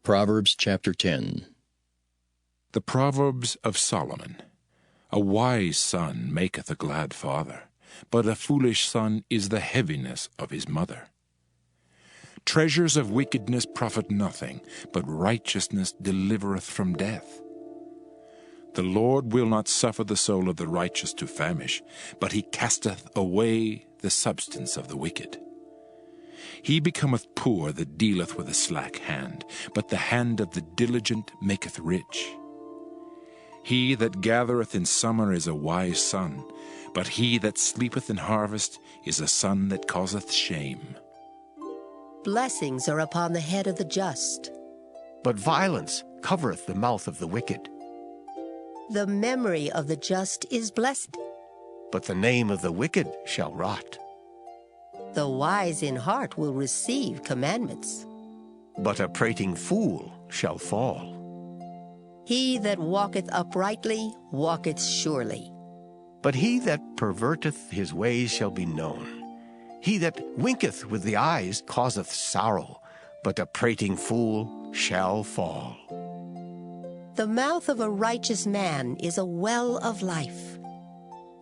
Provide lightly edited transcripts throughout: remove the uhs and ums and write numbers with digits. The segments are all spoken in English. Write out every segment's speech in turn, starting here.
Proverbs chapter 10. The Proverbs of Solomon. A wise son maketh a glad father, but a foolish son is the heaviness of his mother. Treasures of wickedness profit nothing, but righteousness delivereth from death. The Lord will not suffer the soul of the righteous to famish, but he casteth away the substance of the wicked. He becometh poor that dealeth with a slack hand, but the hand of the diligent maketh rich. He that gathereth in summer is a wise son, but he that sleepeth in harvest is a son that causeth shame. Blessings are upon the head of the just, but violence covereth the mouth of the wicked. the memory of the just is blessed. But the name of the wicked shall rot. The wise in heart will receive commandments. But a prating fool shall fall. He that walketh uprightly walketh surely. But he that perverteth his ways shall be known. He that winketh with the eyes causeth sorrow, but a prating fool shall fall. The mouth of a righteous man is a well of life.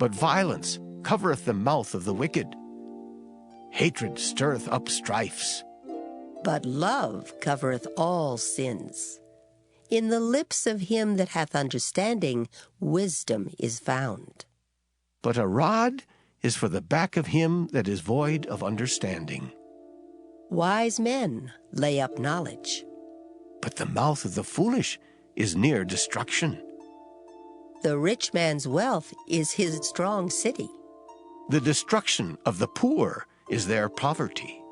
But violence covereth the mouth of the wicked. Hatred stirreth up strifes. But love covereth all sins. In the lips of him that hath understanding, wisdom is found. But a rod is for the back of him that is void of understanding. Wise men lay up knowledge. But the mouth of the foolish is near destruction. The rich man's wealth is his strong city. The destruction of the poor is their poverty.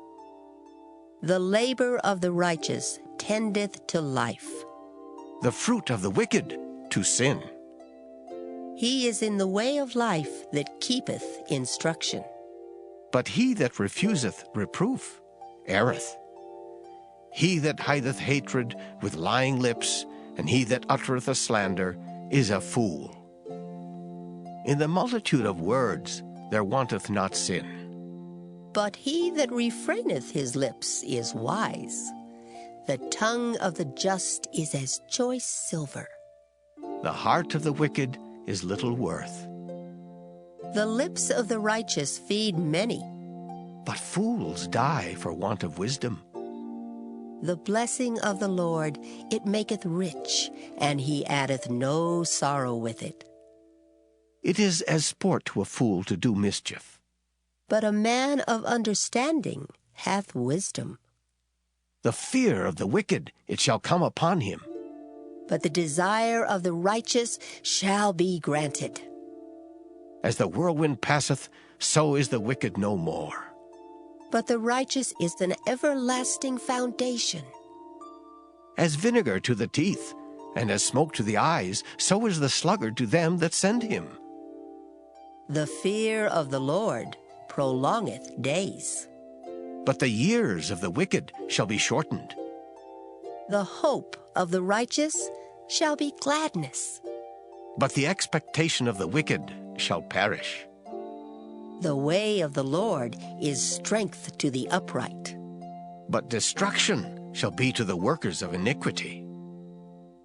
The labor of the righteous tendeth to life. The fruit of the wicked to sin. He is in the way of life that keepeth instruction. But he that refuseth reproof erreth. He that hideth hatred with lying lips, and he that uttereth a slander, is a fool. In the multitude of words there wanteth not sin. But he that refraineth his lips is wise. The tongue of the just is as choice silver. The heart of the wicked is little worth. The lips of the righteous feed many. But fools die for want of wisdom. The blessing of the Lord, it maketh rich, and he addeth no sorrow with it. It is as sport to a fool to do mischief. But a man of understanding hath wisdom. The fear of the wicked, it shall come upon him. But the desire of the righteous shall be granted. As the whirlwind passeth, so is the wicked no more. But the righteous is an everlasting foundation. As vinegar to the teeth, and as smoke to the eyes, so is the sluggard to them that send him. The fear of the Lord prolongeth days. But the years of the wicked shall be shortened. The hope of the righteous shall be gladness. But the expectation of the wicked shall perish. The way of the Lord is strength to the upright. But destruction shall be to the workers of iniquity.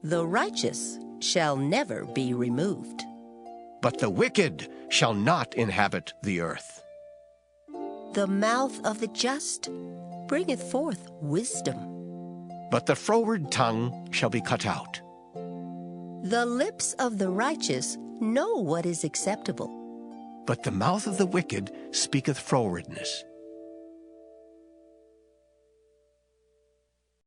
The righteous shall never be removed. But the wicked shall not inhabit the earth. The mouth of the just bringeth forth wisdom. But the froward tongue shall be cut out. The lips of the righteous know what is acceptable. But the mouth of the wicked speaketh frowardness.